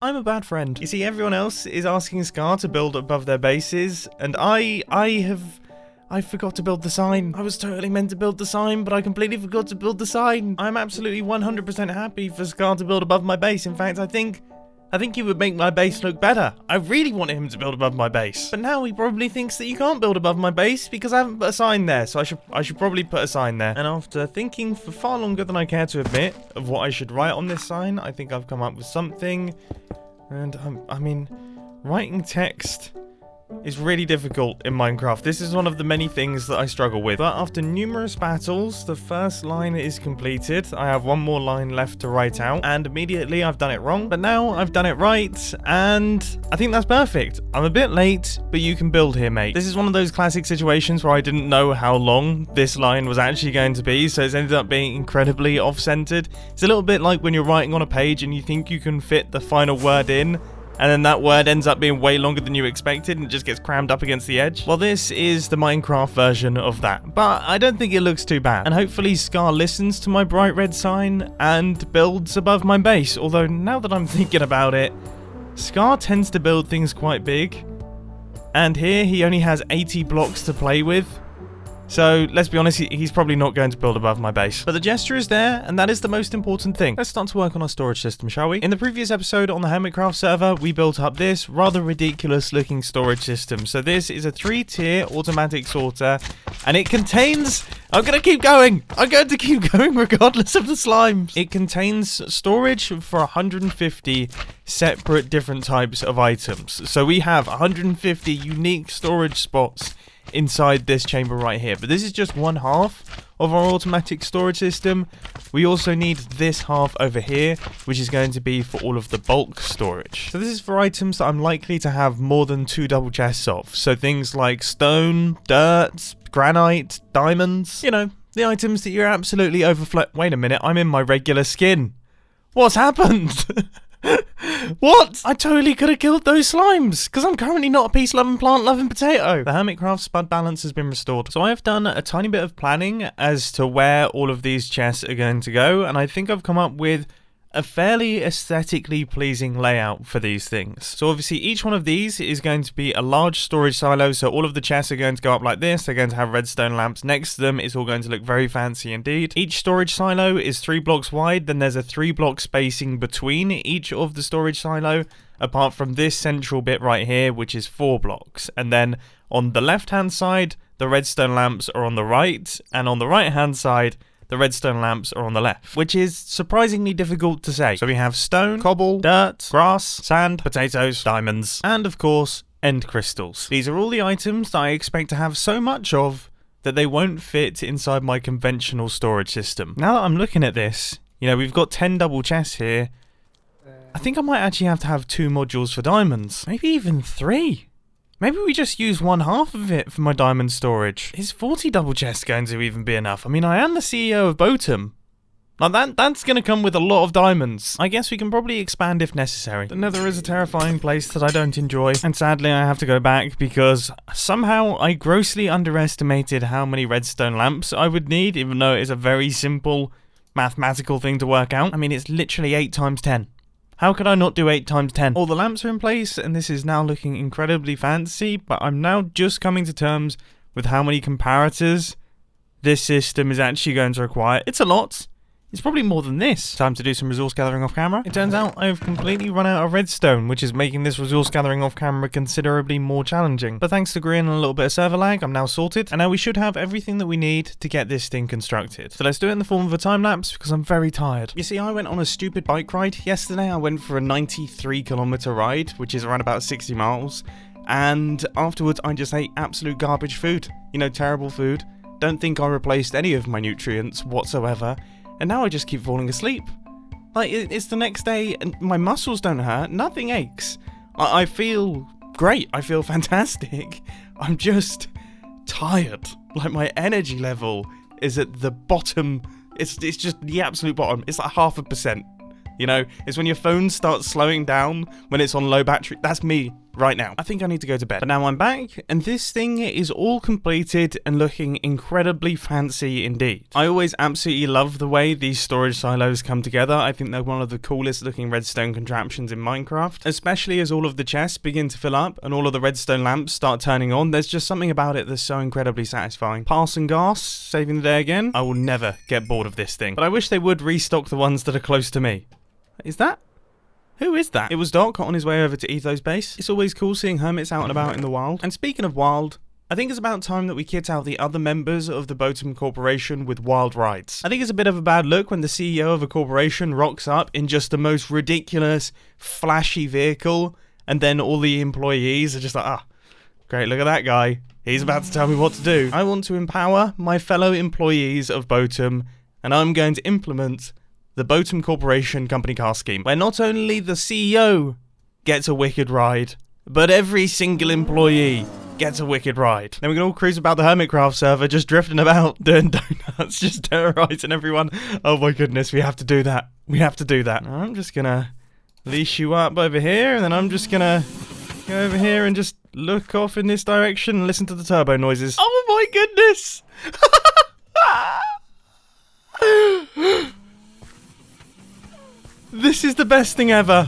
I'm a bad friend. You see, everyone else is asking Scar to build above their bases, and I forgot to build the sign. I was totally meant to build the sign, but I completely forgot to build the sign. I'm absolutely 100% happy for Scar to build above my base. In fact, I think he would make my base look better. I really wanted him to build above my base. But now he probably thinks that you can't build above my base because I haven't put a sign there, so I should probably put a sign there. And after thinking for far longer than I care to admit of what I should write on this sign, I think I've come up with something. And I mean, writing text is really difficult in Minecraft. This is one of the many things that I struggle with. But after numerous battles, the first line is completed. I have one more line left to write out, and immediately I've done it wrong. But now I've done it right, and I think that's perfect. I'm a bit late, but you can build here, mate. This is one of those classic situations where I didn't know how long this line was actually going to be, so it's ended up being incredibly off-centered. It's a little bit like when you're writing on a page and you think you can fit the final word in, and then that word ends up being way longer than you expected and it just gets crammed up against the edge. Well, this is the Minecraft version of that, but I don't think it looks too bad. And hopefully Scar listens to my bright red sign and builds above my base. Although now that I'm thinking about it, Scar tends to build things quite big, and here he only has 80 blocks to play with. So, let's be honest, he's probably not going to build above my base. But the gesture is there, and that is the most important thing. Let's start to work on our storage system, shall we? In the previous episode on the Hermitcraft server, we built up this rather ridiculous looking storage system. So this is a 3-tier automatic sorter, and it contains... I'm going to keep going! I'm going to keep going regardless of the slimes! It contains storage for 150 separate different types of items. So we have 150 unique storage spots inside this chamber right here, but this is just one half of our automatic storage system. We also need this half over here, which is going to be for all of the bulk storage. So this is for items that I'm likely to have more than 2 double chests of. So things like stone, dirt, granite, diamonds, you know, the items that you're absolutely overflow. Wait a minute, I'm in my regular skin. What's happened? What? I totally could have killed those slimes, because I'm currently not a peace-loving, plant-loving potato. The Hermitcraft spud balance has been restored. So I have done a tiny bit of planning as to where all of these chests are going to go, and I think I've come up with a fairly aesthetically pleasing layout for these things. So obviously each one of these is going to be a large storage silo, so all of the chests are going to go up like this. They're going to have redstone lamps next to them. It's all going to look very fancy indeed. Each storage silo is 3 blocks wide, then there's a 3-block spacing between each of the storage silo, apart from this central bit right here, which is 4 blocks. And then on the left hand side, the redstone lamps are on the right, and on the right hand side, the redstone lamps are on the left, which is surprisingly difficult to say. So we have stone, cobble, dirt, grass, sand, potatoes, diamonds, and of course, end crystals. These are all the items that I expect to have so much of that they won't fit inside my conventional storage system. Now that I'm looking at this, you know, we've got 10 double chests here. I think I might actually have to have 2 modules for diamonds. Maybe even 3. Maybe we just use one half of it for my diamond storage. Is 40 double chests going to even be enough? I mean, I am the CEO of Boatem. Like, that's going to come with a lot of diamonds. I guess we can probably expand if necessary. The Nether is a terrifying place that I don't enjoy. And sadly, I have to go back because somehow I grossly underestimated how many redstone lamps I would need, even though it is a very simple mathematical thing to work out. I mean, it's literally 8 times 10. How could I not do 8 times 10? All the lamps are in place, and this is now looking incredibly fancy, but I'm now just coming to terms with how many comparators this system is actually going to require. It's a lot. It's probably more than this. Time to do some resource gathering off camera. It turns out I've completely run out of redstone, which is making this resource gathering off camera considerably more challenging. But thanks to Grin and a little bit of server lag, I'm now sorted, and now we should have everything that we need to get this thing constructed. So let's do it in the form of a time lapse, because I'm very tired. You see, I went on a stupid bike ride yesterday. I went for a 93-kilometer ride, which is around about 60 miles, and afterwards I just ate absolute garbage food. You know, terrible food. Don't think I replaced any of my nutrients whatsoever. And now I just keep falling asleep. Like, it's the next day and my muscles don't hurt, nothing aches. I feel great, I feel fantastic. I'm just tired. Like, my energy level is at the bottom. It's just the absolute bottom. It's like 0.5%. You know, it's when your phone starts slowing down when it's on low battery. That's me right now. I think I need to go to bed. But now I'm back, and this thing is all completed and looking incredibly fancy indeed. I always absolutely love the way these storage silos come together. I think they're one of the coolest looking redstone contraptions in Minecraft, especially as all of the chests begin to fill up and all of the redstone lamps start turning on. There's just something about it that's so incredibly satisfying. Passing gas, saving the day again. I will never get bored of this thing, but I wish they would restock the ones that are close to me. Is that? Who is that? It was Doc on his way over to Etho's base. It's always cool seeing hermits out and about in the wild. And speaking of wild, I think it's about time that we kit out the other members of the Boatem Corporation with wild rides. I think it's a bit of a bad look when the CEO of a corporation rocks up in just the most ridiculous, flashy vehicle, and then all the employees are just like, ah, great, look at that guy. He's about to tell me what to do. I want to empower my fellow employees of Boatem, and I'm going to implement the Boatem Corporation company car scheme, where not only the CEO gets a wicked ride, but every single employee gets a wicked ride. Then we can all cruise about the Hermitcraft server, just drifting about, doing donuts, just terrorizing everyone. Oh my goodness, we have to do that. We have to do that. I'm just gonna leash you up over here, and then I'm just gonna go over here and just look off in this direction and listen to the turbo noises. Oh my goodness! This is the best thing ever.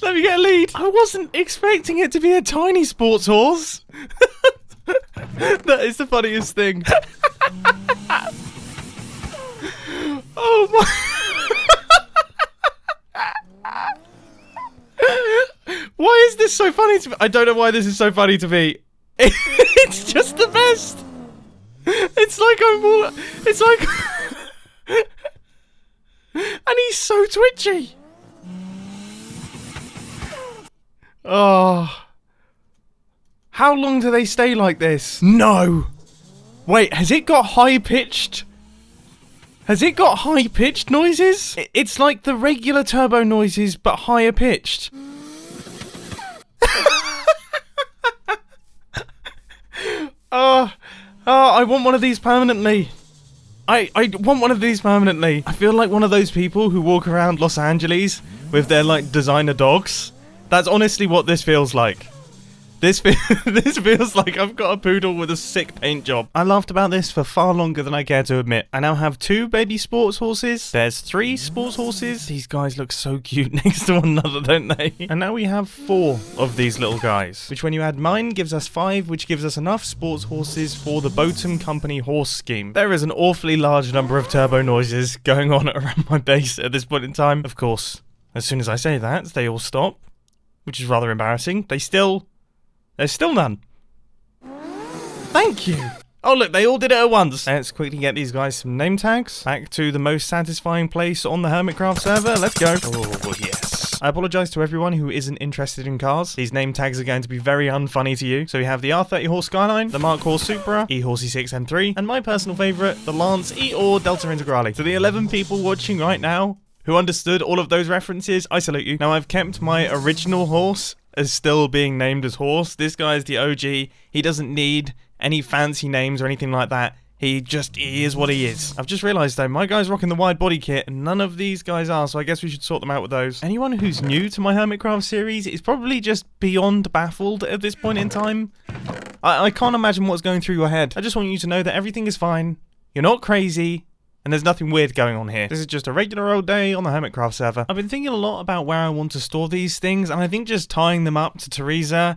Let me get a lead. I wasn't expecting it to be a tiny sports horse. That is the funniest thing. Oh my. Why is this so funny to me? I don't know why this is so funny to me. It's just the best. It's like it's like and he's so twitchy. Oh. How long do they stay like this? No. Wait, has it got high-pitched? Has it got high-pitched noises? It's like the regular turbo noises, but higher-pitched. I want one of these permanently. I want one of these permanently. I feel like one of those people who walk around Los Angeles with their, like, designer dogs. That's honestly what this feels like. This feels like I've got a poodle with a sick paint job. I laughed about this for far longer than I care to admit. I now have 2 baby sports horses. There's 3 sports horses. These guys look so cute next to one another, don't they? And now we have 4 of these little guys, which when you add mine gives us 5, which gives us enough sports horses for the Boatem Company horse scheme. There is an awfully large number of turbo noises going on around my base at this point in time. Of course, as soon as I say that, they all stop, which is rather embarrassing. There's still none. Thank you. Oh look, they all did it at once. Let's quickly get these guys some name tags. Back to the most satisfying place on the Hermitcraft server. Let's go. Oh yes. I apologise to everyone who isn't interested in cars. These name tags are going to be very unfunny to you. So we have the R30 Horse Skyline, the Mark Horse Supra, E-Horsey 6 M3, and my personal favourite, the Lance E-Or Delta Integrale. To the 11 people watching right now who understood all of those references, I salute you. Now I've kept my original horse as still being named as Horse. This guy is the OG. He doesn't need any fancy names or anything like that. He is what he is. I've just realised though, my guy's rocking the wide body kit and none of these guys are, so I guess we should sort them out with those. Anyone who's new to my Hermitcraft series is probably just beyond baffled at this point in time. I can't imagine what's going through your head. I just want you to know that everything is fine. You're not crazy. And there's nothing weird going on here. This is just a regular old day on the Hermitcraft server. I've been thinking a lot about where I want to store these things, and I think just tying them up to Teresa,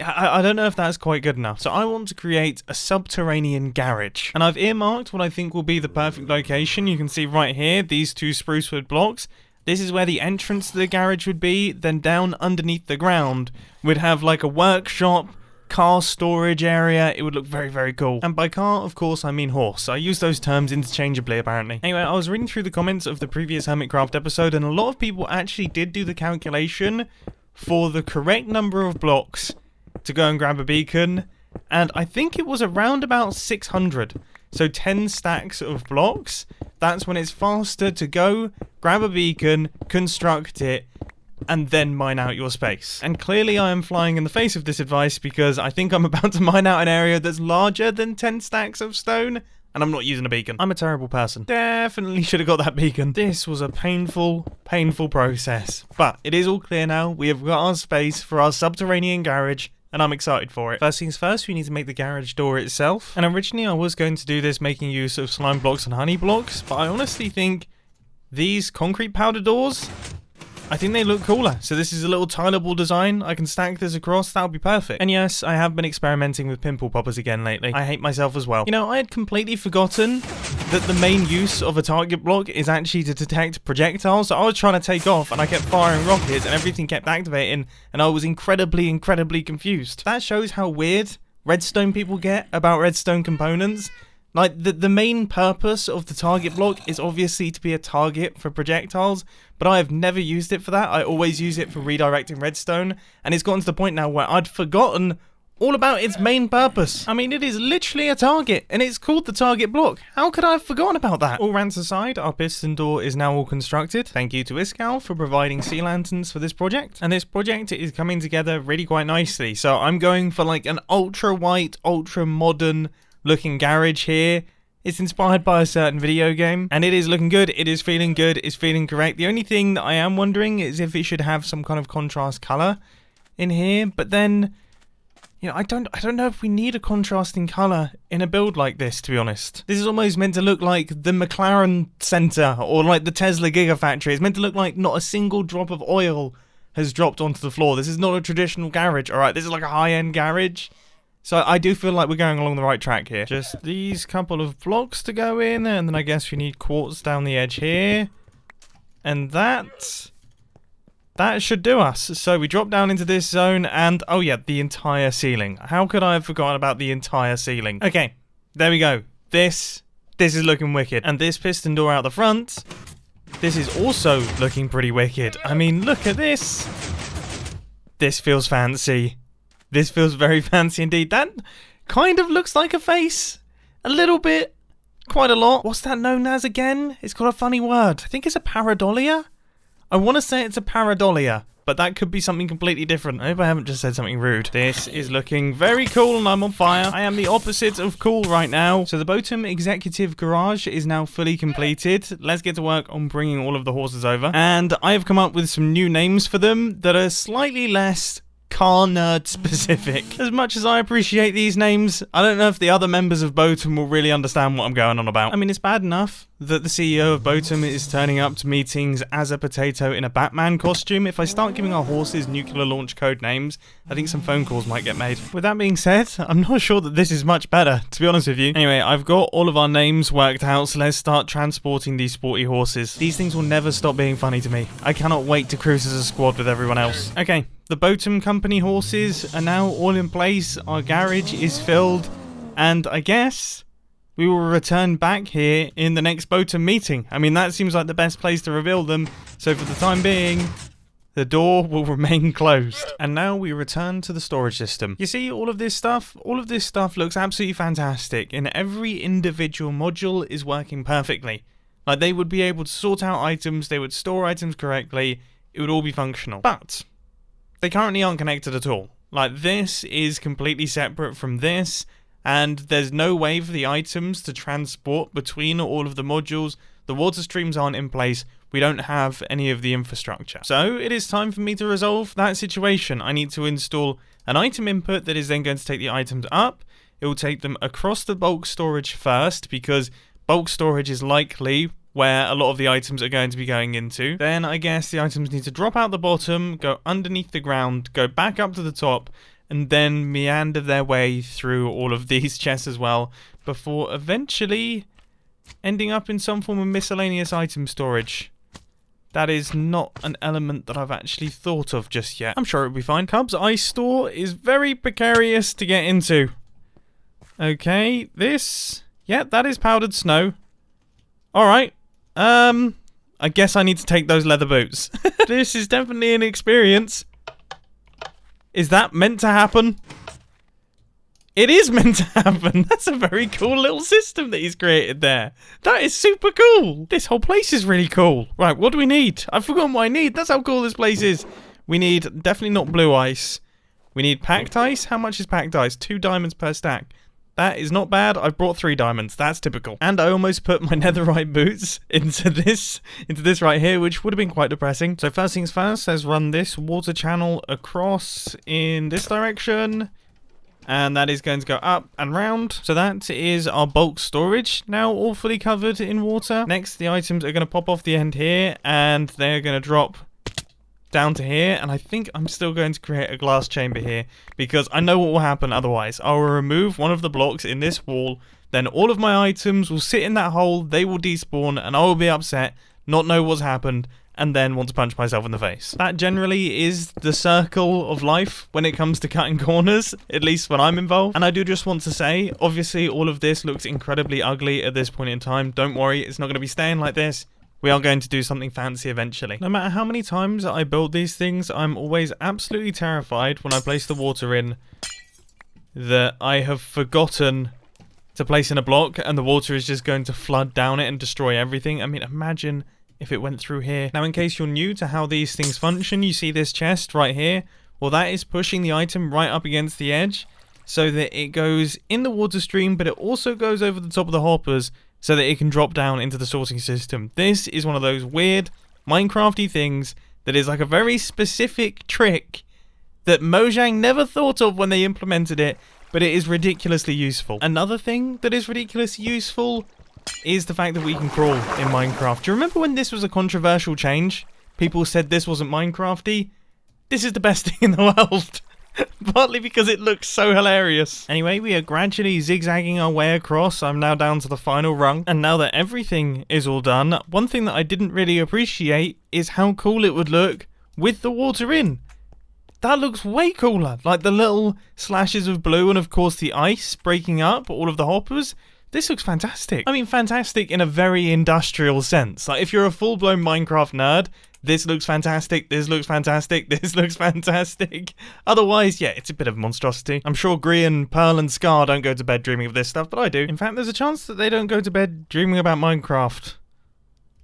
I don't know if that's quite good enough. So I want to create a subterranean garage. And I've earmarked what I think will be the perfect location. You can see right here, these 2 spruce wood blocks. This is where the entrance to the garage would be. Then down underneath the ground, we'd have like a workshop, car storage area. It would look very, very cool. And by car, of course, I mean horse. I use those terms interchangeably, apparently. Anyway, I was reading through the comments of the previous Hermitcraft episode, and a lot of people actually did do the calculation for the correct number of blocks to go and grab a beacon, and I think it was around about 600. So 10 stacks of blocks. That's when it's faster to go, grab a beacon, construct it, and then mine out your space. And clearly I am flying in the face of this advice because I think I'm about to mine out an area that's larger than 10 stacks of stone. And I'm not using a beacon. I'm a terrible person. Definitely should have got that beacon. This was a painful, painful process. But it is all clear now. We have got our space for our subterranean garage, and I'm excited for it. First things first, we need to make the garage door itself. And originally I was going to do this making use of slime blocks and honey blocks, but I honestly think these concrete powder doors, I think they look cooler. So this is a little tileable design. I can stack this across. That would be perfect. And yes, I have been experimenting with pimple poppers again lately. I hate myself as well. You know, I had completely forgotten that the main use of a target block is actually to detect projectiles. So I was trying to take off and I kept firing rockets and everything kept activating and I was incredibly confused. That shows how weird redstone people get about redstone components. Like, the main purpose of the target block is obviously to be a target for projectiles, but I have never used it for that. I always use it for redirecting redstone, and it's gotten to the point now where I'd forgotten all about its main purpose. I mean, it is literally a target, and it's called the target block. How could I have forgotten about that? All rants aside, our piston door is now all constructed. Thank you to Iscal for providing sea lanterns for this project. And this project is coming together really quite nicely. So I'm going for like an ultra white, ultra modern looking garage here. It's inspired by a certain video game, and it is looking good. It is feeling good. It's feeling correct. The only thing that I am wondering is if it should have some kind of contrast color in here, but then, you know, I don't know if we need a contrasting color in a build like this, to be honest. This is almost meant to look like the McLaren Center or like the Tesla Gigafactory. It's meant to look like not a single drop of oil has dropped onto the floor. This is not a traditional garage, all right? This is like a high-end garage. So I do feel like we're going along the right track here. Just these couple of blocks to go in, and then I guess we need quartz down the edge here. And that should do us. So we drop down into this zone, and oh yeah, the entire ceiling. How could I have forgotten about the entire ceiling? Okay, there we go. This is looking wicked. And this piston door out the front, this is also looking pretty wicked. I mean, look at this. This feels fancy. This feels very fancy indeed. That kind of looks like a face. A little bit. Quite a lot. What's that known as again? It's got a funny word. I think it's a pareidolia? I want to say it's a pareidolia, but that could be something completely different. I hope I haven't just said something rude. This is looking very cool and I'm on fire. I am the opposite of cool right now. So the Boatem Executive Garage is now fully completed. Let's get to work on bringing all of the horses over. And I have come up with some new names for them that are slightly less car nerd specific. As much as I appreciate these names, I don't know if the other members of Boatem will really understand what I'm going on about. I mean, it's bad enough that the CEO of Boatem is turning up to meetings as a potato in a Batman costume. If I start giving our horses nuclear launch code names, I think some phone calls might get made. With that being said, I'm not sure that this is much better, to be honest with you. Anyway, I've got all of our names worked out, so let's start transporting these sporty horses. These things will never stop being funny to me. I cannot wait to cruise as a squad with everyone else. Okay. The Boatem Company horses are now all in place, our garage is filled, and I guess we will return back here in the next Boatem meeting. I mean, that seems like the best place to reveal them, so for the time being, the door will remain closed. And now we return to the storage system. You see all of this stuff? All of this stuff looks absolutely fantastic, and every individual module is working perfectly. Like, they would be able to sort out items, they would store items correctly, it would all be functional. But they currently aren't connected at all. Like, this is completely separate from this, and there's no way for the items to transport between all of the modules. The water streams aren't in place. We don't have any of the infrastructure. So it is time for me to resolve that situation. I need to install an item input that is then going to take the items up. It will take them across the bulk storage first, because bulk storage is likely where a lot of the items are going to be going into. Then I guess the items need to drop out the bottom, go underneath the ground, go back up to the top, and then meander their way through all of these chests as well, before eventually ending up in some form of miscellaneous item storage. That is not an element that I've actually thought of just yet. I'm sure it'll be fine. Cub's Ice Store is very precarious to get into. Okay, this... yeah, that is powdered snow. Alright. I guess I need to take those leather boots. This is definitely an experience. Is that meant to happen? It is meant to happen. That's a very cool little system that he's created there. That is super cool. This whole place is really cool. Right, what do we need? I've forgotten what I need. That's how cool this place is. We need definitely not blue ice. We need packed ice. How much is packed ice? 2 diamonds per stack. That is not bad. I've brought 3 diamonds. That's typical. And I almost put my netherite boots into this right here, which would have been quite depressing. So first things first, let's run this water channel across in this direction. And that is going to go up and round. So that is our bulk storage, now all fully covered in water. Next, the items are going to pop off the end here, and they're going to drop down to here. And I think I'm still going to create a glass chamber here, because I know what will happen otherwise. I will remove one of the blocks in this wall, then all of my items will sit in that hole, they will despawn, and I will be upset, not know what's happened, and then want to punch myself in the face. That generally is the circle of life when it comes to cutting corners, at least when I'm involved. And I do just want to say, obviously all of this looks incredibly ugly at this point in time. Don't worry, it's not going to be staying like this. We are going to do something fancy eventually. No matter how many times I build these things, I'm always absolutely terrified when I place the water in that I have forgotten to place in a block and the water is just going to flood down it and destroy everything. I mean, imagine if it went through here. Now, in case you're new to how these things function, you see this chest right here. Well, that is pushing the item right up against the edge so that it goes in the water stream, but it also goes over the top of the hoppers so that it can drop down into the sorting system. This is one of those weird Minecrafty things that is like a very specific trick that Mojang never thought of when they implemented it, but it is ridiculously useful. Another thing that is ridiculously useful is the fact that we can crawl in Minecraft. Do you remember when this was a controversial change? People said this wasn't Minecrafty. This is the best thing in the world. Partly because it looks so hilarious. Anyway, we are gradually zigzagging our way across. I'm now down to the final rung. And now that everything is all done, one thing that I didn't really appreciate is how cool it would look with the water in. That looks way cooler. Like the little slashes of blue and of course the ice breaking up all of the hoppers. This looks fantastic. I mean, fantastic in a very industrial sense. Like, if you're a full-blown Minecraft nerd, this looks fantastic, this looks fantastic, this looks fantastic. Otherwise, yeah, it's a bit of a monstrosity. I'm sure Grian, Pearl, and Scar don't go to bed dreaming of this stuff, but I do. In fact, there's a chance that they don't go to bed dreaming about Minecraft.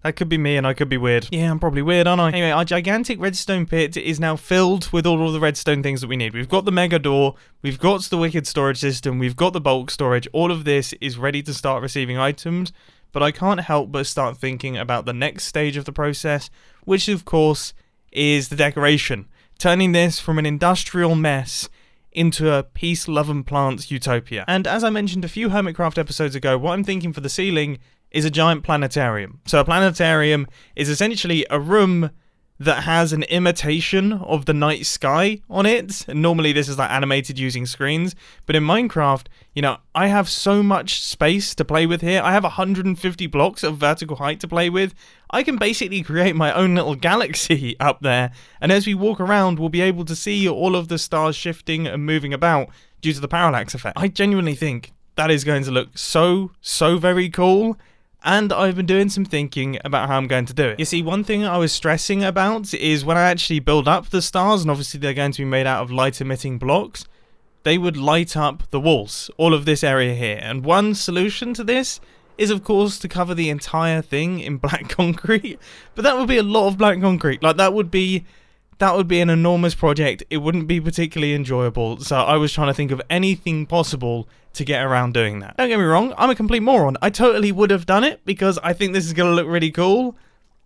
That could be me, and I could be weird. Yeah, I'm probably weird, aren't I? Anyway, our gigantic redstone pit is now filled with all of the redstone things that we need. We've got the mega door, we've got the wicked storage system, we've got the bulk storage. All of this is ready to start receiving items, but I can't help but start thinking about the next stage of the process, which of course is the decoration. Turning this from an industrial mess into a peace, love, and plants utopia. And as I mentioned a few Hermitcraft episodes ago, what I'm thinking for the ceiling is a giant planetarium. So a planetarium is essentially a room that has an imitation of the night sky on it. And normally this is like animated using screens, but in Minecraft, you know, I have so much space to play with here. I have 150 blocks of vertical height to play with. I can basically create my own little galaxy up there, and as we walk around, we'll be able to see all of the stars shifting and moving about due to the parallax effect. I genuinely think that is going to look so very cool. And I've been doing some thinking about how I'm going to do it. You see, one thing I was stressing about is when I actually build up the stars, and obviously they're going to be made out of light-emitting blocks, they would light up the walls, all of this area here. And one solution to this is, of course, to cover the entire thing in black concrete. But that would be a lot of black concrete. Like, that would be an enormous project. It wouldn't be particularly enjoyable. So I was trying to think of anything possible to get around doing that. Don't get me wrong, I'm a complete moron. I totally would have done it because I think this is going to look really cool.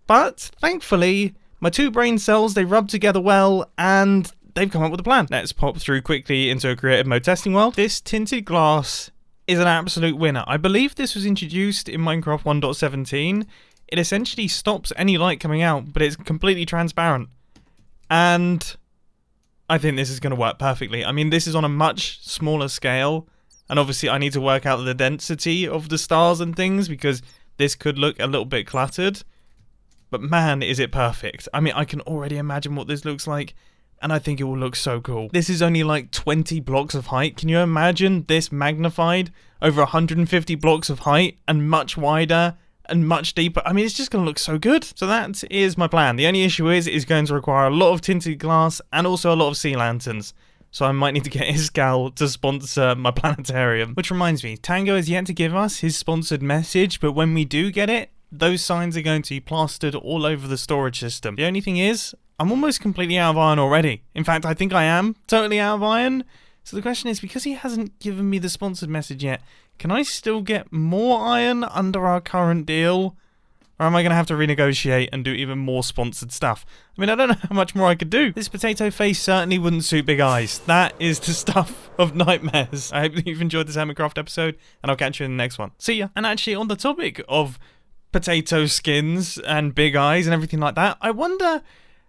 But thankfully, my two brain cells, they rub together well and they've come up with a plan. Let's pop through quickly into a creative mode testing world. This tinted glass is an absolute winner. I believe this was introduced in Minecraft 1.17. It essentially stops any light coming out, but it's completely transparent. And I think this is going to work perfectly. I mean, this is on a much smaller scale. And obviously I need to work out the density of the stars and things because this could look a little bit cluttered. But man, is it perfect. I mean, I can already imagine what this looks like. And I think it will look so cool. This is only like 20 blocks of height. Can you imagine this magnified over 150 blocks of height and much wider and much deeper? I mean, it's just going to look so good. So that is my plan. The only issue is it's going to require a lot of tinted glass and also a lot of sea lanterns. So I might need to get Iscal to sponsor my planetarium. Which reminds me, Tango has yet to give us his sponsored message, but when we do get it, those signs are going to be plastered all over the storage system. The only thing is, I'm almost completely out of iron already. In fact, I think I am totally out of iron. So the question is, because he hasn't given me the sponsored message yet, can I still get more iron under our current deal? Or am I going to have to renegotiate and do even more sponsored stuff? I mean, I don't know how much more I could do. This potato face certainly wouldn't suit Big Eyes. That is the stuff of nightmares. I hope you've enjoyed this Hermitcraft episode, and I'll catch you in the next one. See ya. And actually, on the topic of potato skins and Big Eyes and everything like that, I wonder,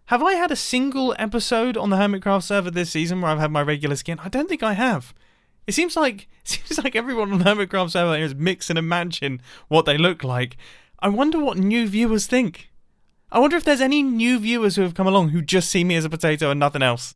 have I had a single episode on the Hermitcraft server this season where I've had my regular skin? I don't think I have. It seems like everyone on the Hermitcraft server is mixing and matching what they look like. I wonder what new viewers think. I wonder if there's any new viewers who have come along who just see me as a potato and nothing else.